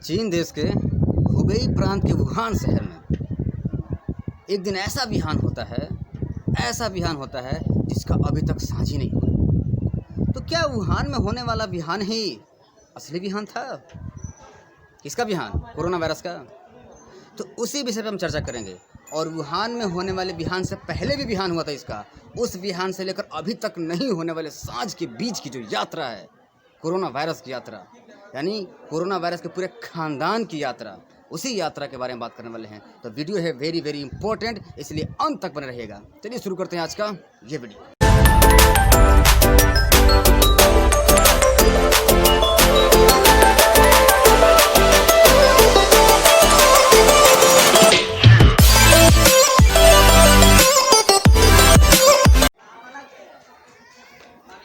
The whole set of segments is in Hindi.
चीन देश के हुबेई प्रांत के वुहान शहर में एक दिन ऐसा बिहान होता है जिसका अभी तक साझी नहीं हुआ। तो क्या वुहान में होने वाला बिहान ही असली बिहान था? किसका बिहान? कोरोना वायरस का। तो उसी विषय पर हम चर्चा करेंगे। और वुहान में होने वाले बिहान से पहले भी बिहान हुआ था इसका, उस बिहान से लेकर अभी तक नहीं होने वाले साँझ के बीच की जो यात्रा है, कोरोना वायरस की यात्रा, यानी कोरोना वायरस के पूरे खानदान की यात्रा, उसी यात्रा के बारे में बात करने वाले हैं। तो वीडियो है वेरी वेरी इंपॉर्टेंट, इसलिए अंत तक बने रहिएगा। चलिए शुरू करते हैं आज का ये वीडियो।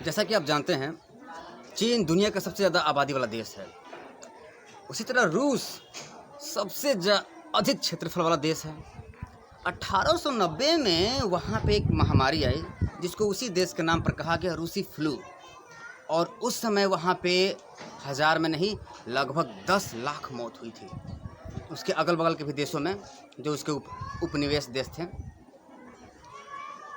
जैसा कि आप जानते हैं, चीन दुनिया का सबसे ज़्यादा आबादी वाला देश है। उसी तरह रूस सबसे अधिक क्षेत्रफल वाला देश है। 1890 में वहाँ पे एक महामारी आई जिसको उसी देश के नाम पर कहा गया रूसी फ्लू। और उस समय वहाँ पे हज़ार में नहीं, लगभग 10 लाख मौत हुई थी। उसके अगल बगल के भी देशों में जो उसके उपनिवेश देश थे।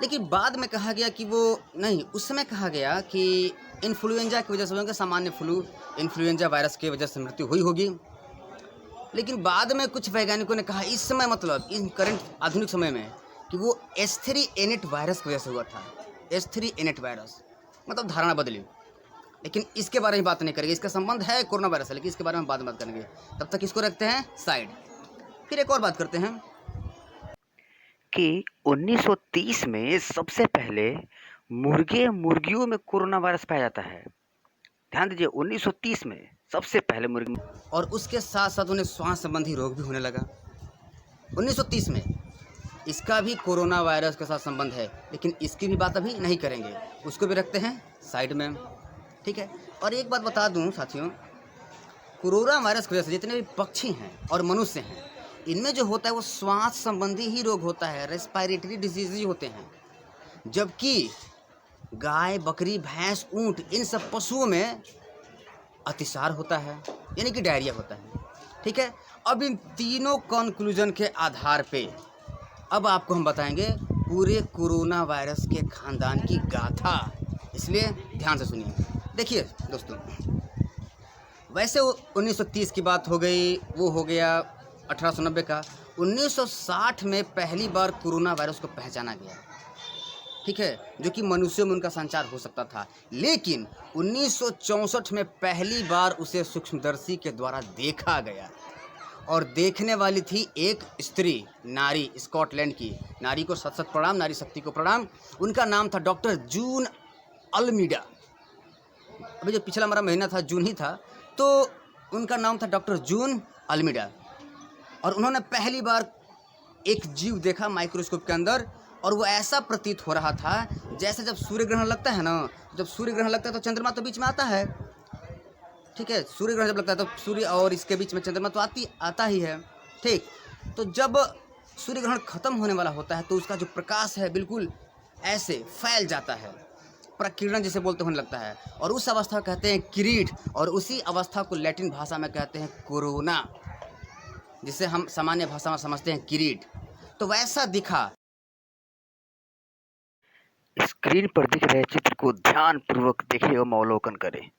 लेकिन बाद में कहा गया कि वो नहीं, उस समय कहा गया कि इन्फ्लुएंजा की वजह से होंगे, सामान्य फ्लू इन्फ्लुएंजा वायरस की वजह से मृत्यु हुई होगी। लेकिन बाद में कुछ वैज्ञानिकों ने कहा इस समय, मतलब इन करंट आधुनिक समय में, कि वो H3N8 वायरस की वजह से हुआ था। H3N8 वायरस, मतलब धारणा बदली। लेकिन इसके बारे में बात नहीं करेंगे, इसका संबंध है कोरोना वायरस है, लेकिन इसके बारे में बाद में बात करेंगे। तब तक इसको रखते हैं साइड। फिर एक और बात करते हैं कि 1930 में सबसे पहले मुर्गियों में कोरोना वायरस पाया जाता है। ध्यान दीजिए, 1930 में सबसे पहले मुर्गी, और उसके साथ साथ उन्हें श्वास संबंधी रोग भी होने लगा 1930 में। इसका भी कोरोना वायरस के साथ संबंध है, लेकिन इसकी भी बात अभी नहीं करेंगे, उसको भी रखते हैं साइड में, ठीक है। और एक बात बता दूं साथियों, कोरोना वायरस की वजह से जितने भी पक्षी हैं और मनुष्य हैं, इनमें जो होता है वो श्वास संबंधी ही रोग होता है, रेस्पिरेटरी डिजीज ही होते हैं। जबकि गाय, बकरी, भैंस, ऊंट, इन सब पशुओं में अतिसार होता है, यानी कि डायरिया होता है, ठीक है। अब इन तीनों कंक्लूजन के आधार पे अब आपको हम बताएंगे पूरे कोरोना वायरस के खानदान की गाथा, इसलिए ध्यान से सुनिए। देखिए दोस्तों, वैसे 1930 की बात हो गई, वो हो गया 1890 का। 1960 में पहली बार कोरोना वायरस को पहचाना गया, ठीक है, जो कि मनुष्यों में उनका संचार हो सकता था। लेकिन 1964 में पहली बार उसे सूक्ष्मदर्शी के द्वारा देखा गया, और देखने वाली थी एक स्त्री, नारी, स्कॉटलैंड की नारी को सत सत प्रणाम, नारी शक्ति को प्रणाम। उनका नाम था डॉक्टर जून अल्मीडा। अभी जो पिछला हमारा महीना था जून ही था, तो उनका नाम था डॉक्टर जून अल्मीडा। और उन्होंने पहली बार एक जीव देखा माइक्रोस्कोप के अंदर, और वो ऐसा प्रतीत हो रहा था जैसे जब सूर्य ग्रहण लगता है ना, जब सूर्य ग्रहण लगता है तो चंद्रमा तो बीच में आता है, ठीक है। सूर्य ग्रहण जब लगता है तो सूर्य और इसके बीच में चंद्रमा तो आता ही है, ठीक। तो जब सूर्य ग्रहण खत्म होने वाला होता है तो उसका जो प्रकाश है बिल्कुल ऐसे फैल जाता है, प्रकीर्णन जिसे बोलते होने लगता है, और उस अवस्था को कहते हैं किरीट, और उसी अवस्था को लैटिन भाषा में कहते हैं कोरोना, जिसे हम सामान्य भाषा में समझते हैं किरीट। तो वैसा दिखा। स्क्रीन पर दिख रहे चित्र को ध्यानपूर्वक देखिए और अवलोकन करें।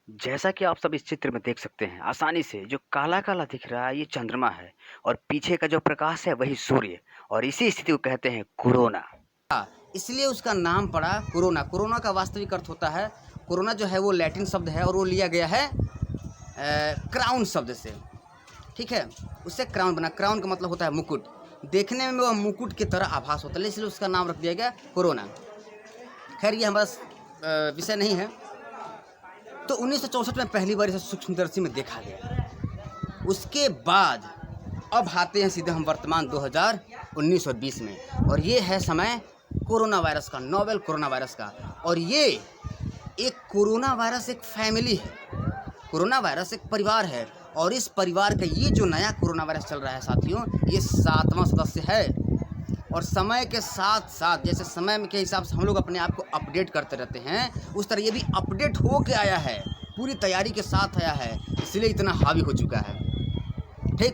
जैसा कि आप सब इस चित्र में देख सकते हैं आसानी से, जो काला काला दिख रहा है ये चंद्रमा है, और पीछे का जो प्रकाश है वही सूर्य, और इसी स्थिति को कहते हैं कोरोना। इसलिए उसका नाम पड़ा कोरोना। कोरोना का वास्तविक अर्थ होता है, कोरोना जो है वो लैटिन शब्द है, और वो लिया गया है क्राउन शब्द से, ठीक है। उससे क्राउन बना। क्राउन का मतलब होता है मुकुट। देखने में वह मुकुट की तरह आभास होता है, इसलिए उसका नाम रख दिया गया कोरोना। खैर, ये हमारा विषय नहीं है। तो 1964 में पहली बार इसे सूक्ष्मदर्शी में देखा गया। उसके बाद अब आते हैं सीधे हम वर्तमान 2019 और 20 में, और ये है समय कोरोना वायरस का, नोवेल कोरोना वायरस का। और ये एक कोरोना वायरस एक फैमिली है, कोरोना वायरस एक परिवार है, और इस परिवार का ये जो नया कोरोना वायरस चल रहा है साथियों, ये 7वां सदस्य है। और समय के साथ साथ, जैसे समय के हिसाब से हम लोग अपने आप को अपडेट करते रहते हैं, उस तरह ये भी अपडेट हो के आया है। पूरी तैयारी के साथ आया है, इसलिए इतना हावी हो चुका है। ठीक,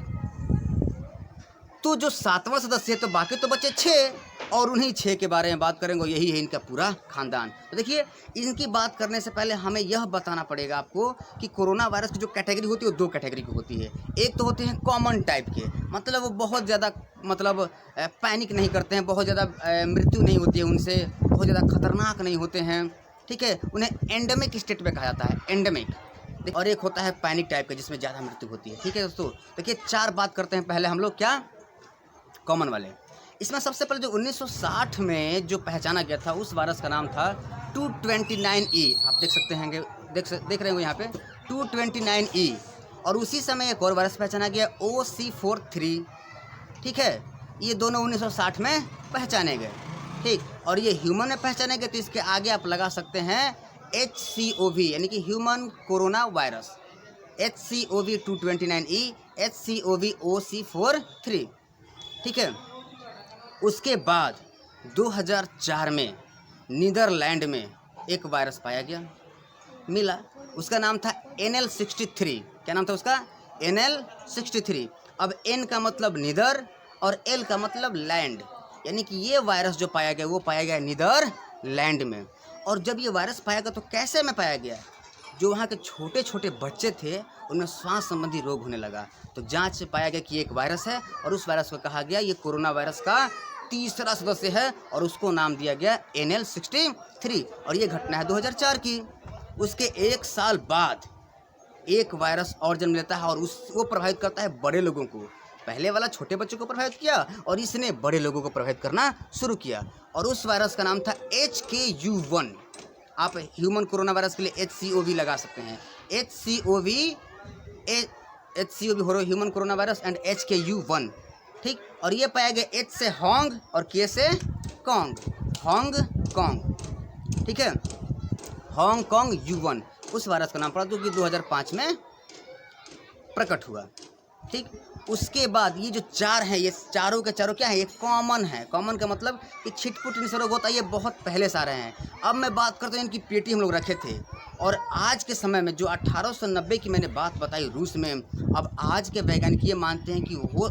तो जो 7वां सदस्य है, तो बाकी तो बचे 6, और उन्हीं 6 के बारे में बात करेंगे। यही है इनका पूरा खानदान। तो देखिए, इनकी बात करने से पहले हमें यह बताना पड़ेगा आपको कि कोरोना वायरस की जो कैटेगरी होती है वो 2 कैटेगरी की होती है। एक तो होते हैं कॉमन टाइप के, मतलब वो बहुत ज़्यादा पैनिक नहीं करते हैं, बहुत ज़्यादा मृत्यु नहीं होती है उनसे, बहुत ज़्यादा खतरनाक नहीं होते हैं। ठीक है, उन्हें एंडेमिक स्टेट में कहा जाता है, एंडेमिक। और एक होता है पैनिक टाइप का, जिसमें ज़्यादा मृत्यु होती है। ठीक है दोस्तों, देखिए 4 बात करते हैं पहले हम लोग, क्या कॉमन वाले। इसमें सबसे पहले जो 1960 में जो पहचाना गया था, उस वायरस का नाम था 229E। आप देख सकते हैं, देख रहे हो यहाँ पे 229E। और उसी समय एक और वायरस पहचाना गया, OC43। ठीक है, ये दोनों 1960 में पहचाने गए। ठीक, और ये ह्यूमन में पहचाने गए, तो इसके आगे आप लगा सकते हैं HCOV, यानी कि human corona virus. HCOV 229E, HCOV OC43। ठीक है, उसके बाद 2004 में नीदरलैंड में एक वायरस पाया गया, मिला। उसका नाम था NL63। क्या नाम था उसका? NL63। अब N का मतलब नीदर और L का मतलब लैंड, यानी कि ये वायरस जो पाया गया वो पाया गया नीदरलैंड में। और जब ये वायरस पाया गया तो कैसे में पाया गया? जो वहाँ के छोटे छोटे बच्चे थे उनमें श्वास संबंधी रोग होने लगा, तो जांच से पाया गया कि एक वायरस है, और उस वायरस को कहा गया ये कोरोना वायरस का 3रा सदस्य है, और उसको नाम दिया गया NL63। और ये घटना है 2004 की। उसके 1 साल बाद एक वायरस और जन्म लेता है, और वो प्रभावित करता है बड़े लोगों को। पहले वाला छोटे बच्चों को प्रभावित किया, और इसने बड़े लोगों को प्रभावित करना शुरू किया, और उस वायरस का नाम था HKU1। आप ह्यूमन कोरोना वायरस के लिए HCOV लगा सकते हैं, HCOV हो रहा human corona virus, and HKU1। ठीक, और ये पाया गया H से होंग और K से कोंग, हांगकांग। ठीक है, हांगकांग U1 उस वायरस का नाम पड़ा, जो कि 2005 में प्रकट हुआ। ठीक, उसके बाद ये जो 4 हैं, ये चारों के चारों क्या है? ये कॉमन है। कॉमन का मतलब कि छिटपुट इनसे रोग होता है, ये बहुत पहले से आ रहे हैं। अब मैं बात करता हूँ, इनकी पेटी हम लोग रखे थे, और आज के समय में जो 1890 की मैंने बात बताई रूस में, अब आज के वैज्ञानिक ये मानते हैं कि वो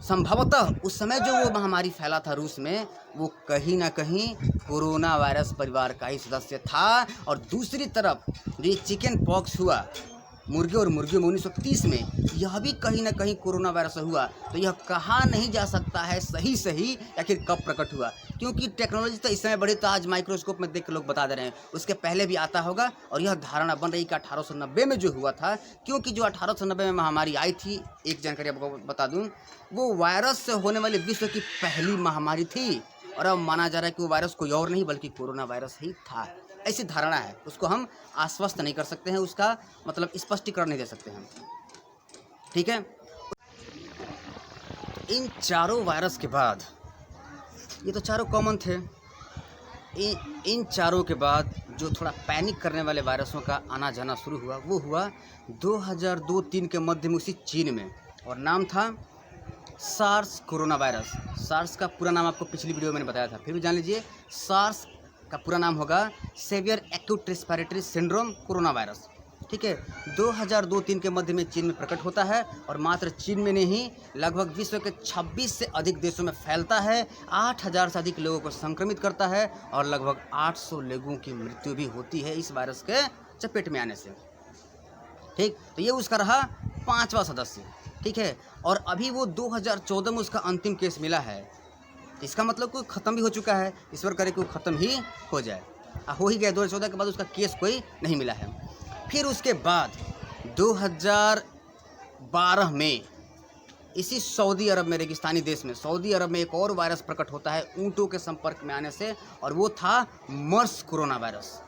संभवतः उस समय जो वो महामारी फैला था रूस में, वो कहीं ना कहीं कोरोना वायरस परिवार का ही सदस्य था। और दूसरी तरफ जो ये चिकन पॉक्स हुआ मुर्गे और मुर्गियों में 1930 में, यह भी कहीं ना कहीं कोरोना वायरस हुआ। तो यह कहा नहीं जा सकता है सही आखिर कब प्रकट हुआ, क्योंकि टेक्नोलॉजी तो इस समय बढ़ी, तो आज माइक्रोस्कोप में देख के लोग बता दे रहे हैं, उसके पहले भी आता होगा। और यह धारणा बन रही कि 1890 में जो हुआ था, क्योंकि जो 1890 में महामारी आई थी, एक जानकारी आपको बता दूं, वो वायरस से होने वाली विश्व की पहली महामारी थी। और अब माना जा रहा है कि वो वायरस कोई और नहीं बल्कि कोरोना वायरस ही था। ऐसी धारणा है, उसको हम आश्वस्त नहीं कर सकते हैं, उसका मतलब स्पष्टीकरण नहीं दे सकते हैं। ठीक है, इन चारों वायरस के बाद, ये तो चारों कॉमन थे, इन चारों के बाद जो थोड़ा पैनिक करने वाले वायरसों का आना जाना शुरू हुआ, वो हुआ 2002-03 के मध्य में उसी चीन में, और नाम था सार्स कोरोना वायरस। सार्स का पूरा नाम आपको पिछली वीडियो में मैंने बताया था, फिर भी जान लीजिए। सार्स का पूरा नाम होगा severe acute respiratory syndrome corona virus. ठीक है, 2002-03 के मध्य में चीन में प्रकट होता है, और मात्र चीन में नहीं, लगभग विश्व के 26 से अधिक देशों में फैलता है, 8000 से अधिक लोगों को संक्रमित करता है, और लगभग 800 लोगों की मृत्यु भी होती है इस वायरस के चपेट में आने से। ठीक, तो ये उसका रहा 5वां सदस्य। ठीक है, और अभी वो 2014 में उसका अंतिम केस मिला है, इसका मतलब कोई ख़त्म भी हो चुका है। ईश्वर करे कि वो ख़त्म ही हो जाए, हो ही गया। 2014 के बाद उसका केस कोई नहीं मिला है। फिर उसके बाद 2012 में इसी सऊदी अरब में, रेगिस्तानी देश में, सऊदी अरब में एक और वायरस प्रकट होता है ऊँटों के संपर्क में आने से, और वो था मर्स कोरोना वायरस,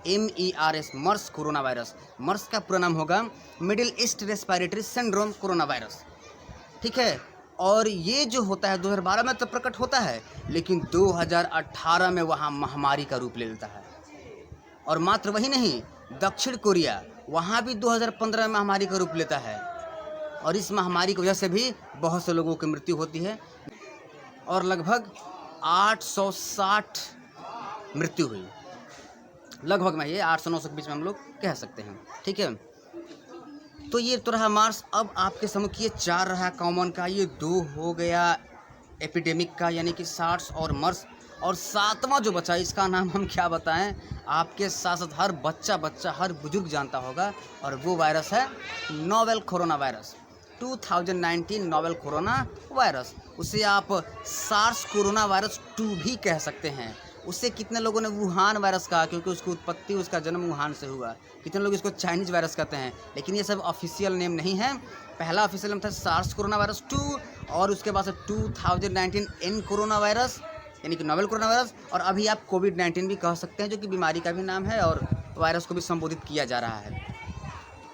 MERS, मर्स कोरोना वायरस। मर्स का पूरा नाम होगा middle east respiratory syndrome corona virus. ठीक है, और ये जो होता है 2012 में तो प्रकट होता है, लेकिन 2018 में वहाँ महामारी का रूप ले लेता है। और मात्र वही नहीं, दक्षिण कोरिया, वहाँ भी 2015 में महामारी का रूप लेता है, और इस महामारी की वजह से भी बहुत से लोगों की मृत्यु होती है, और लगभग 860 मृत्यु हुई। लगभग में ये 800-900 के बीच में हम लोग कह सकते हैं। ठीक है, तो ये तो रहा मार्स। अब आपके समूह ये 4 रहा कॉमन का, ये 2 हो गया एपिडेमिक का यानी कि सार्स और मर्स, और 7वां जो बचा इसका नाम हम क्या बताएं, आपके साथ साथ हर बच्चा हर बुजुर्ग जानता होगा, और वो वायरस है novel corona virus 2019 novel corona virus. उसे आप सार्स कोरोना वायरस 2 भी कह सकते हैं। उससे कितने लोगों ने वुहान वायरस कहा, क्योंकि उसकी उत्पत्ति, उसका जन्म वुहान से हुआ। कितने लोग इसको चाइनीज वायरस कहते हैं, लेकिन ये सब ऑफिशियल नेम नहीं है। पहला ऑफिशियल नेम था सार्स कोरोना वायरस 2, और उसके बाद से 2019 एन कोरोना वायरस यानी कि नोवेल कोरोना वायरस, और अभी आप कोविड-19 भी कह सकते हैं, जो कि बीमारी का भी नाम है और वायरस को भी संबोधित किया जा रहा है।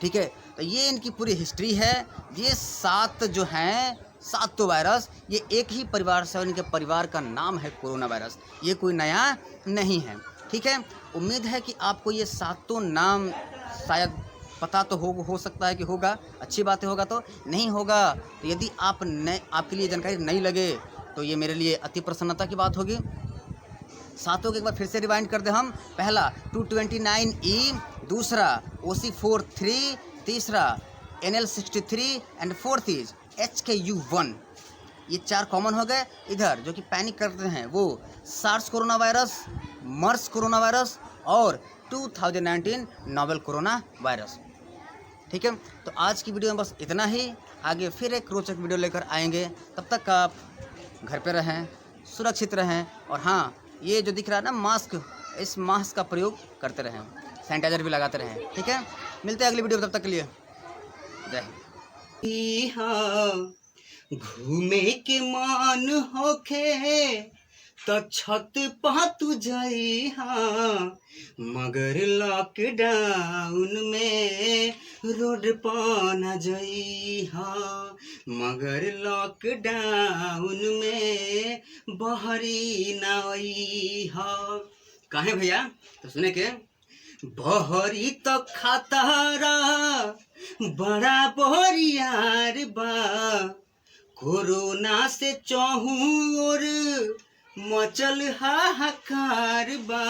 ठीक है, तो ये इनकी पूरी हिस्ट्री है। ये 7 जो हैं, 7 तो वायरस, ये एक ही परिवार से, और इनके परिवार का नाम है कोरोना वायरस। ये कोई नया नहीं है। ठीक है, उम्मीद है कि आपको ये 7 नाम शायद पता तो हो सकता है कि होगा, अच्छी बातें होगा, तो नहीं होगा तो यदि आपके लिए जानकारी नहीं लगे तो ये मेरे लिए अति प्रसन्नता की बात होगी। 7 को एक बार फिर से रिवाइंड कर दे हम। पहला 229E, दूसरा OC43, तीसरा NL63 and fourth is HKU1। ये 4 कॉमन हो गए। इधर जो कि पैनिक करते हैं वो सार्स कोरोना वायरस, मर्स कोरोना वायरस और 2019 नोवेल कोरोना वायरस। ठीक है, तो आज की वीडियो में बस इतना ही। आगे फिर एक रोचक वीडियो लेकर आएंगे। तब तक आप घर पे रहें, सुरक्षित रहें, और हाँ, ये जो दिख रहा है ना मास्क, इस मास्क का प्रयोग करते रहें, सैनिटाइजर भी लगाते रहें। ठीक है, मिलते हैं अगली वीडियो में, तब तक के लिए जय हिंद। घूमे के मान होखे तो छत पा तू जाई, मगर लॉकडाउन में रोड पा न जाई, मगर लॉकडाउन में बहरी न आई। काहे भैया, तो सुने के बहरी तो खतरा बड़ा बोरियार बा, कोरोना से चौहूं और मचल हाहाकार बा।